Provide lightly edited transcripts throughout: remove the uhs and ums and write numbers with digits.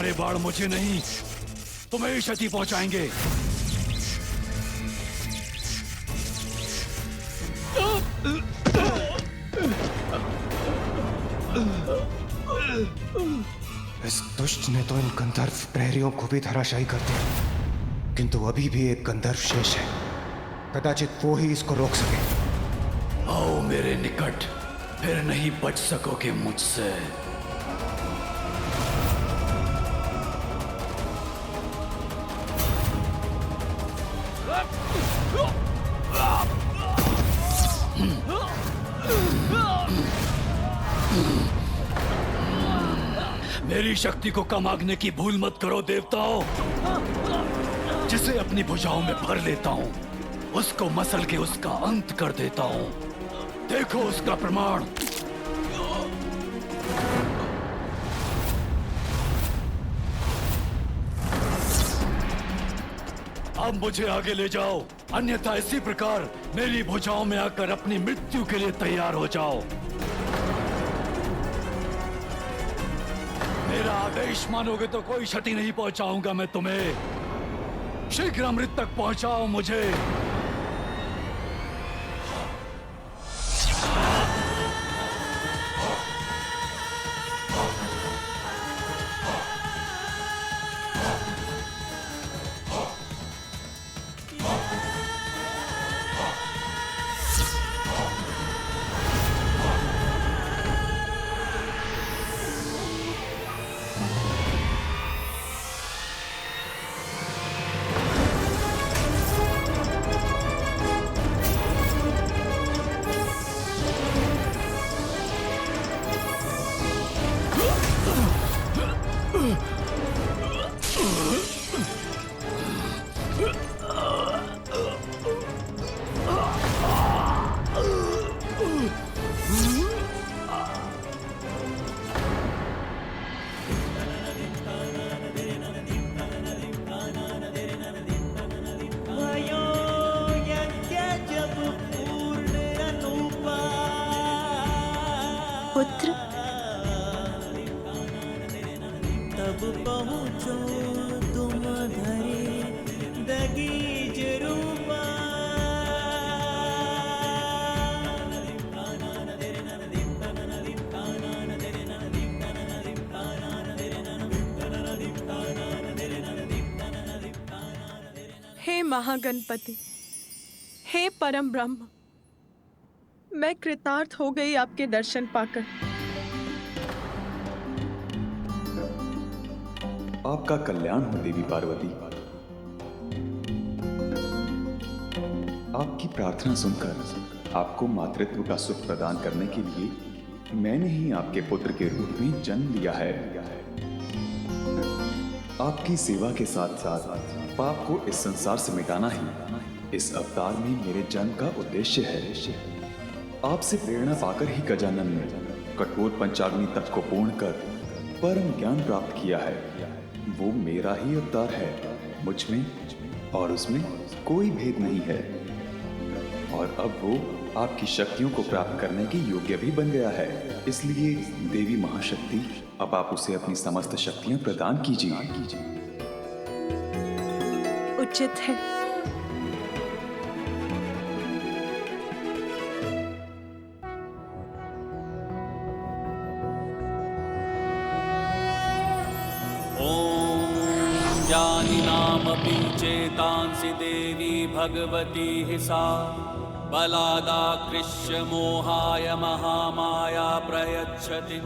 तुम्हारे बाण मुझे नहीं, तुम्हें ही क्षति पहुंचाएंगे। इस दुष्ट ने तो इन गंधर्व प्रहरियों को भी धराशायी कर दिया, किंतु अभी भी एक गंधर्व शेष है। कदाचित वो ही इसको रोक सके। आओ मेरे निकट, फिर नहीं बच सकोगे मुझसे। मेरी शक्ति को कम आंकने की भूल मत करो देवताओं। जिसे अपनी भुजाओं में भर लेता हूं, उसको मसल के उसका अंत कर देता हूं। देखो उसका प्रमाण। अब मुझे आगे ले जाओ, अन्यथा इसी प्रकार मेरी भुजाओं में आकर अपनी मृत्यु के लिए तैयार हो जाओ। मेरा आदेश मानोगे तो कोई क्षति नहीं पहुंचाऊंगा मैं तुम्हें। शीघ्र अमृत तक पहुंचाओ मुझे। पुत्र, तब पहुँचो तुम धरे दगीज रूपा। हे महागणपति, हे परम ब्रह्म, मैं कृतार्थ हो गई आपके दर्शन पाकर। आपका कल्याण हो देवी पार्वती। आपकी प्रार्थना सुनकर आपको मातृत्व का सुख प्रदान करने के लिए मैंने ही आपके पुत्र के रूप में जन्म लिया है। आपकी सेवा के साथ साथ पाप को इस संसार से मिटाना ही इस अवतार में मेरे जन्म का उद्देश्य है। आपसे प्रेरणा पाकर ही गजानन ने कठोर पंचाग्नि तप को पूर्ण कर परम ज्ञान प्राप्त किया है। वो मेरा ही अवतार है। मुझ में और उसमें कोई भेद नहीं है। और अब वो आपकी शक्तियों को प्राप्त करने के योग्य भी बन गया है। इसलिए देवी महाशक्ति, अब आप उसे अपनी समस्त शक्तियां प्रदान कीजिए। उचित है। ज्ञानिनामपि चेतांसि देवी भगवती हि सा बलादाकृष्य मोहाय महामाया प्रयच्छति।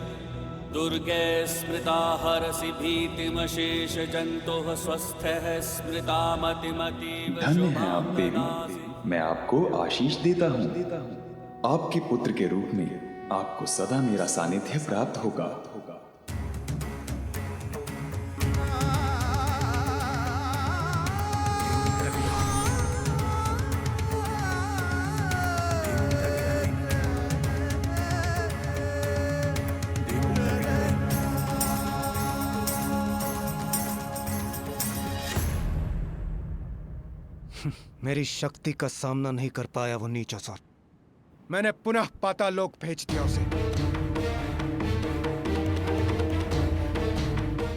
दुर्गे स्मृता हरसि भीतिमशेष जन्तुः स्वस्थः स्मृता मतिमतीव। धन्य है आप देवी, मैं आपको आशीष देता हूँ। आपके पुत्र के रूप में आपको सदा मेरा सानिध्य प्राप्त होगा। मेरी शक्ति का सामना नहीं कर पाया वो नीच असुर। मैंने पुनः पाताल लोक भेज दिया उसे।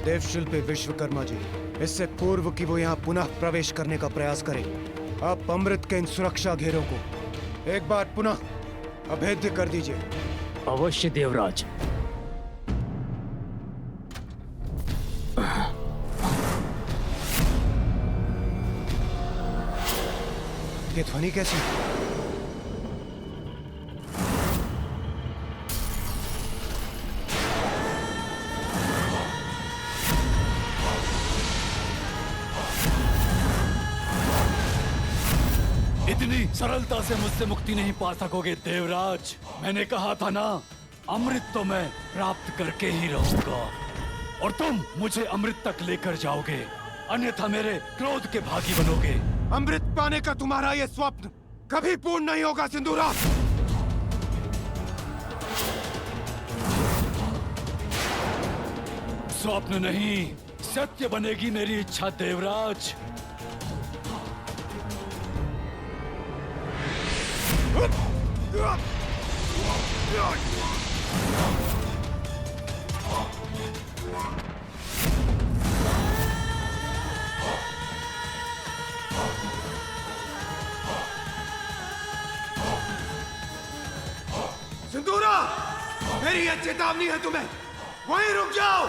देवशिल्पी विश्वकर्मा जी, इससे पूर्व कि वो यहाँ पुनः प्रवेश करने का प्रयास करें, आप अमृत के इन सुरक्षा घेरों को एक बार पुनः अभेद्य कर दीजिए। अवश्य देवराज। ये ध्वनि कैसी? इतनी सरलता से मुझसे मुक्ति नहीं पा सकोगे देवराज। मैंने कहा था ना, अमृत तो मैं प्राप्त करके ही रहूंगा और तुम मुझे अमृत तक लेकर जाओगे, अन्यथा मेरे क्रोध के भागी बनोगे। अमृत पाने का तुम्हारा ये स्वप्न कभी पूर्ण नहीं होगा सिंदूरा। स्वप्न नहीं, सत्य बनेगी मेरी इच्छा देवराज। सिंदूरा, मेरी ये चेतावनी है तुम्हें, वहीं रुक जाओ।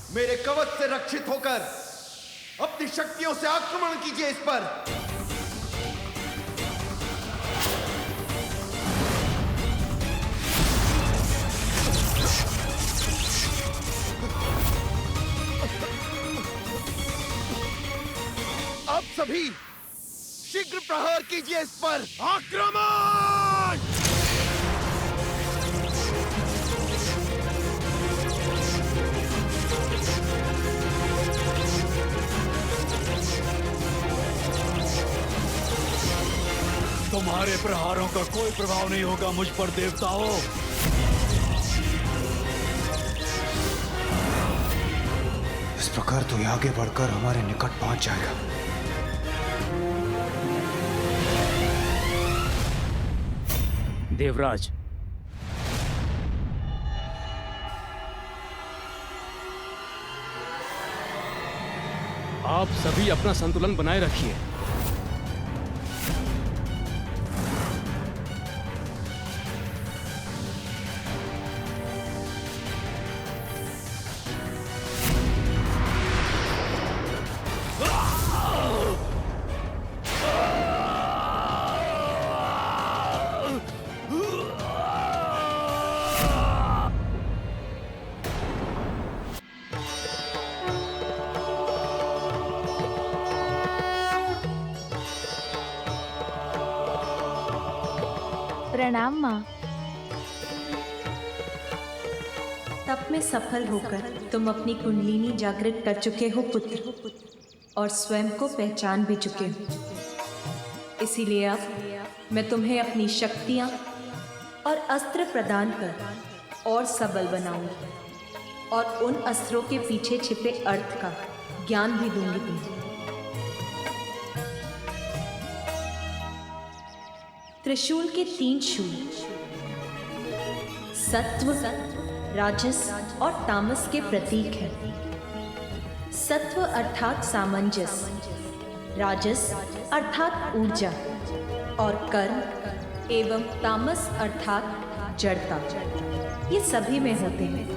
मेरे कवच से रक्षित होकर अपनी शक्तियों से आक्रमण कीजिए इस पर। आप सभी शीघ्र प्रहार कीजिए इस पर। आक्रमण! तुम्हारे प्रहारों का कोई प्रभाव नहीं होगा मुझ पर देवताओं। इस प्रकार तो ये आगे बढ़कर हमारे निकट पहुंच जाएगा। देवराज, आप सभी अपना संतुलन बनाए रखिए। प्रणाम माँ। तप में सफल होकर तुम अपनी कुंडलिनी जागृत कर चुके हो पुत्र, और स्वयं को पहचान भी चुके हो। इसीलिए अब मैं तुम्हें अपनी शक्तियाँ और अस्त्र प्रदान कर और सबल बनाऊंगी, और उन अस्त्रों के पीछे छिपे अर्थ का ज्ञान भी दूंगी तुम्हें। त्रिशूल के 3 शूल सत्व, राजस और तामस के प्रतीक हैं। सत्व अर्थात सामंजस्य, राजस अर्थात ऊर्जा और कर्म, एवं तामस अर्थात जड़ता, ये सभी में होते हैं।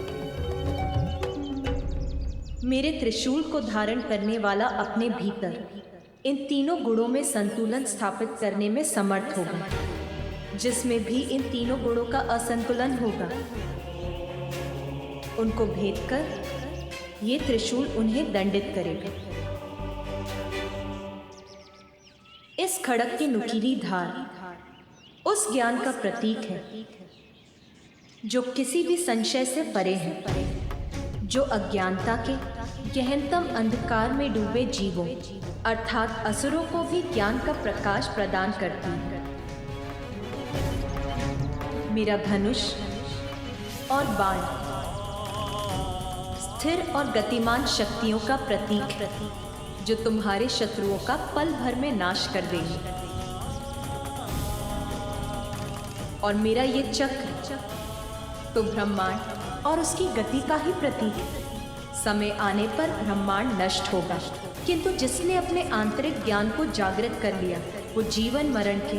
मेरे त्रिशूल को धारण करने वाला अपने भीतर इन तीनों गुणों में संतुलन स्थापित करने में समर्थ होगा। जिसमें भी इन तीनों गुणों का असंतुलन होगा, उनको भेद कर ये त्रिशूल उन्हें दंडित करेगा। इस खड़ग की नुकीली धार उस ज्ञान का प्रतीक है जो किसी भी संशय से परे है, जो अज्ञानता के गहनतम अंधकार में डूबे जीवों अर्थात असुरों को भी ज्ञान का प्रकाश प्रदान करती है। मेरा धनुष और बाण स्थिर और गतिमान शक्तियों का प्रतीक है जो तुम्हारे शत्रुओं का पल भर में नाश कर देंगे। और मेरा ये चक्र तो ब्रह्मांड और उसकी गति का ही प्रतीक है। समय आने पर ब्रह्मांड नष्ट होगा, किंतु जिसने अपने आंतरिक ज्ञान को जागृत कर लिया वो जीवन मरण के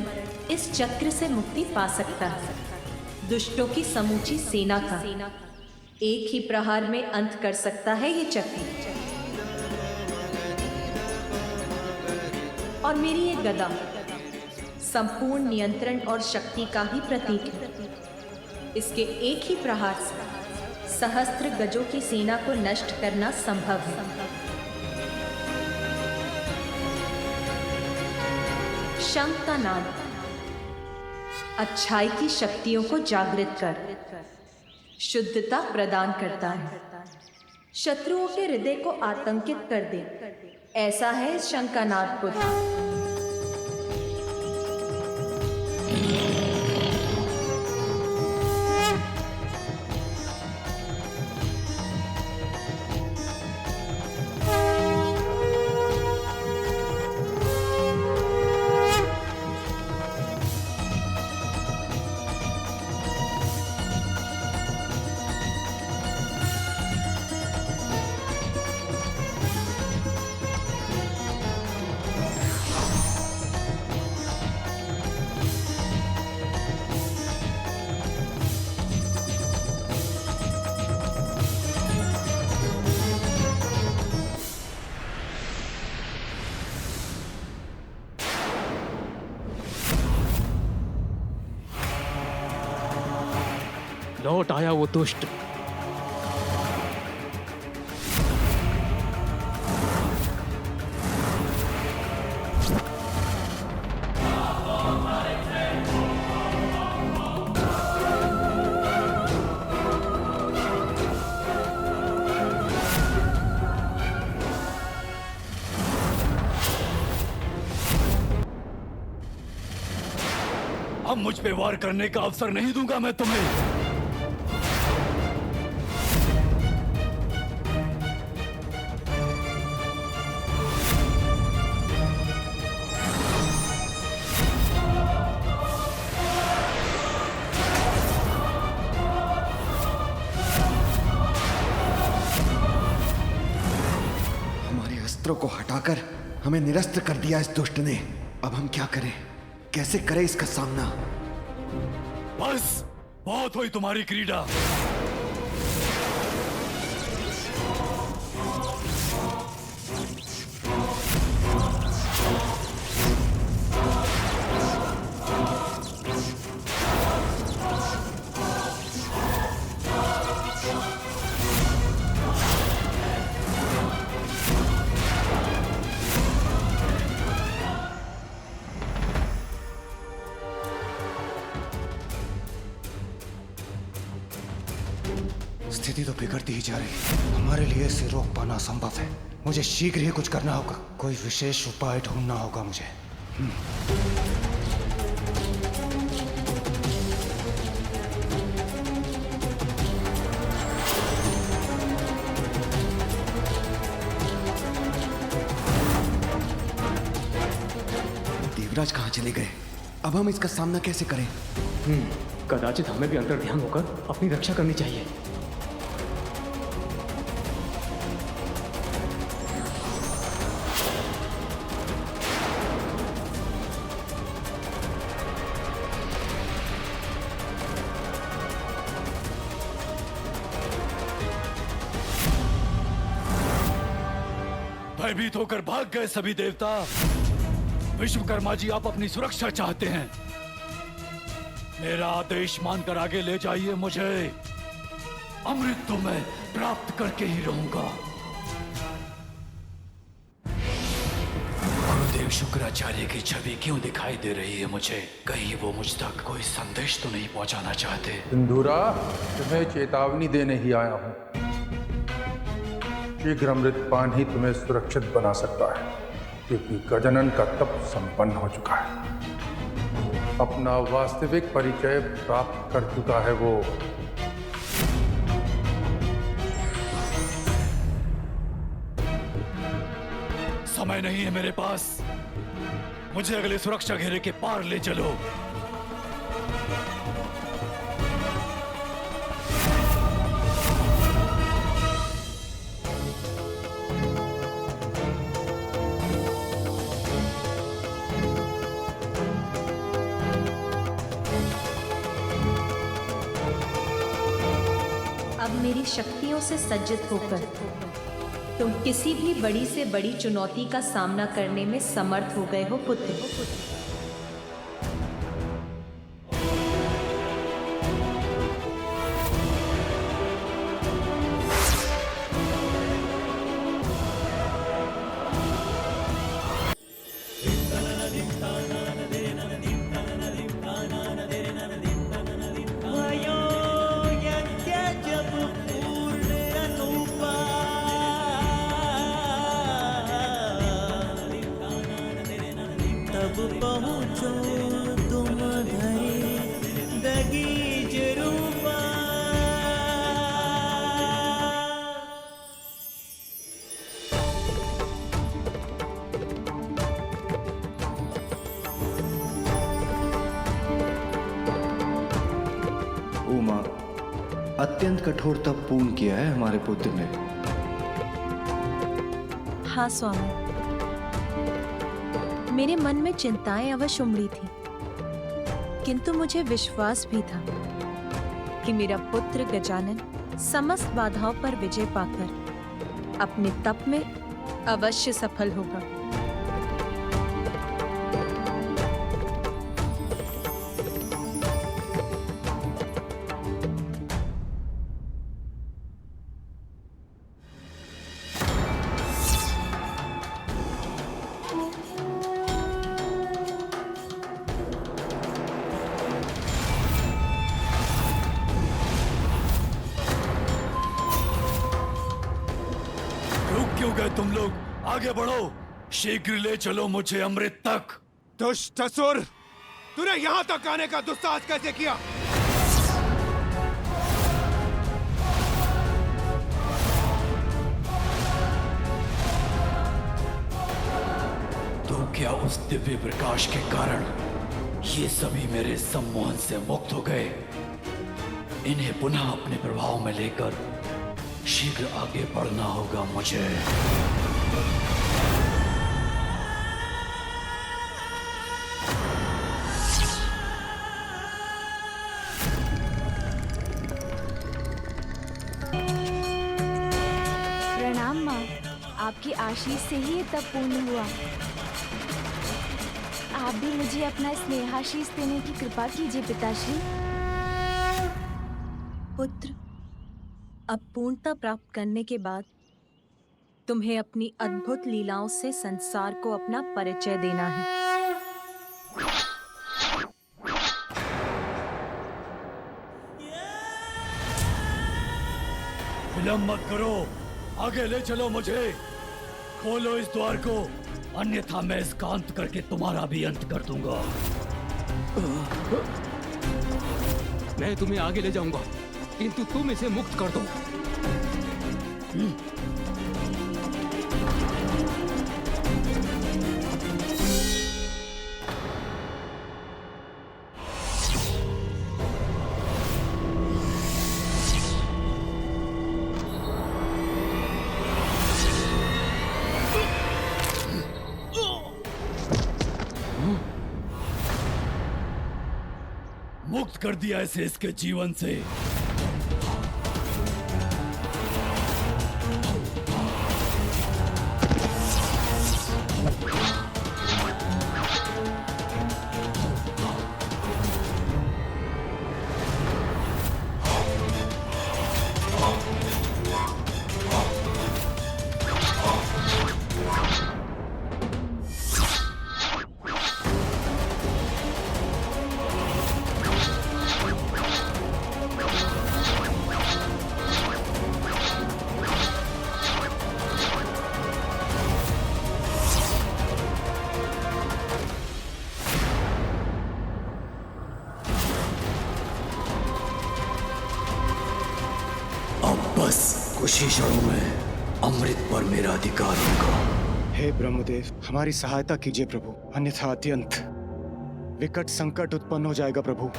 इस चक्र से मुक्ति पा सकता है। दुष्टों की समूची सेना का एक ही प्रहार में अंत कर सकता है ये चक्र। और मेरी ये गदा संपूर्ण नियंत्रण और शक्ति का ही प्रतीक है। इसके एक ही प्रहार से सहस्त्र गजों की सेना को नष्ट करना संभव है। शंख का नाद अच्छाई की शक्तियों को जागृत कर शुद्धता प्रदान करता है, शत्रुओं के हृदय को आतंकित कर दे। ऐसा है इस शंख का नाद पुत्र। लौट आया वो दुष्ट। अब मुझ पे वार करने का अवसर नहीं दूंगा मैं तुम्हें। अस्त्रों को हटाकर हमें निरस्त्र कर दिया इस दुष्ट ने। अब हम क्या करें, कैसे करें इसका सामना? बस बहुत हुई तुम्हारी क्रीड़ा। स्थिति तो बिगड़ती ही जा रही है। हमारे लिए इसे रोक पाना असंभव है। मुझे शीघ्र ही कुछ करना होगा। कोई विशेष उपाय ढूंढना होगा मुझे। देवराज कहाँ चले गए? अब हम इसका सामना कैसे करें? कदाचित हमें भी अंतर्ध्यान होकर अपनी रक्षा करनी चाहिए। भयभीत होकर भाग गए सभी देवता। विश्वकर्मा जी, आप अपनी सुरक्षा चाहते हैं। मेरा आदेश मानकर आगे ले जाइए मुझे। अमृत तो मैं प्राप्त करके ही रहूंगा। गुरुदेव शुक्राचार्य की छवि क्यों दिखाई दे रही है मुझे? कहीं वो मुझ तक कोई संदेश तो नहीं पहुंचाना चाहते? सिंधूरा, तुम्हें चेतावनी देने ही आया हूं। शीघ्र अमृतपान ही तुम्हें सुरक्षित बना सकता है, क्योंकि गजानन का तप संपन्न हो चुका है। अपना वास्तविक परिचय प्राप्त कर चुका है वो। समय नहीं है मेरे पास, मुझे अगले सुरक्षा घेरे के पार ले चलो। अब मेरी शक्तियों से सज्जित होकर तुम किसी भी बड़ी से बड़ी चुनौती का सामना करने में समर्थ हो गए हो पुत्र। उमा, अत्यंत कठोर तप पूर्ण किया है हमारे पुत्र ने। हाँ स्वामी, मेरे मन में चिंताएं अवश्य उमड़ी थी, किंतु मुझे विश्वास भी था कि मेरा पुत्र गजानन समस्त बाधाओं पर विजय पाकर अपने तप में अवश्य सफल होगा। क्यों गए तुम लोग? आगे बढ़ो, शीघ्र ले चलो मुझे अमृत तक। दुष्ट असुर, तूने यहां तक आने का दुस्साहस कैसे किया? तो क्या उस दिव्य प्रकाश के कारण ये सभी मेरे सम्मोहन से मुक्त हो गए? इन्हें पुनः अपने प्रभाव में लेकर शीघ्र आगे बढ़ना होगा मुझे। प्रणाम माँ, आपकी आशीष से ही ये तप पूर्ण हुआ। आप भी मुझे अपना स्नेहाशीष देने की कृपा कीजिए पिताश्री। पुत्र, अब पूर्णता प्राप्त करने के बाद तुम्हें अपनी अद्भुत लीलाओं से संसार को अपना परिचय देना है। विलंब मत करो, आगे ले चलो मुझे। खोलो इस द्वार को, अन्यथा मैं इसका अंत करके तुम्हारा भी अंत कर दूंगा। मैं तुम्हें आगे ले जाऊंगा, किंतु तुम इसे मुक्त कर दो। मुक्त कर दिया इसे इसके जीवन से। क्षणों में अमृत पर मेरा अधिकार होगा। हे ब्रह्मदेव, हमारी सहायता कीजिए प्रभु, अन्यथा अत्यंत विकट संकट उत्पन्न हो जाएगा प्रभु।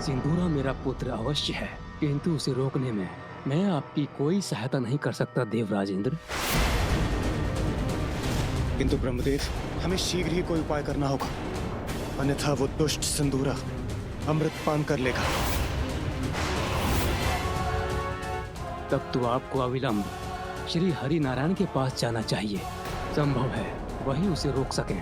सिंदूरा मेरा पुत्र अवश्य है, किंतु उसे रोकने में मैं आपकी कोई सहायता नहीं कर सकता देवराज इंद्र। किंतु ब्रह्मदेव, हमें शीघ्र ही कोई उपाय करना होगा, अन्यथा वो दुष्ट सिंदूरा अमृत पान कर लेगा। तब तो आपको अविलंब श्री हरि नारायण के पास जाना चाहिए। संभव है वही उसे रोक सकें।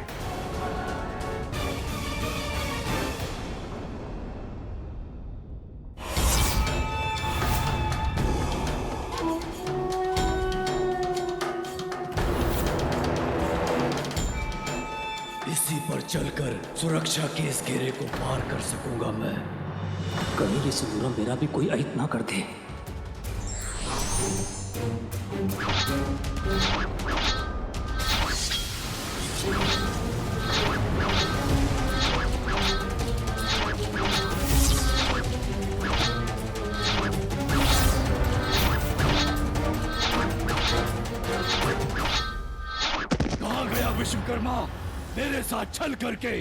इसी पर चलकर सुरक्षा के इस घेरे को पार कर सकूंगा मैं। कहीं ये सिंदूरा मेरा भी कोई अहित ना कर दे। कहाँ गया विश्वकर्मा, मेरे साथ छल करके?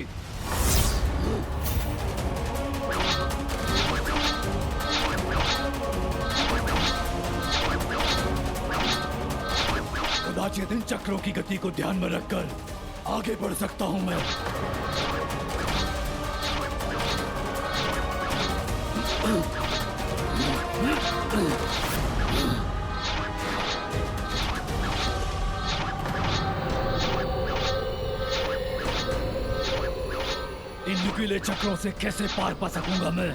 कदाचित इन चक्रों की गति को ध्यान में रखकर आगे बढ़ सकता हूं मैं। इन नुकीले चक्रों से कैसे पार पा सकूंगा मैं?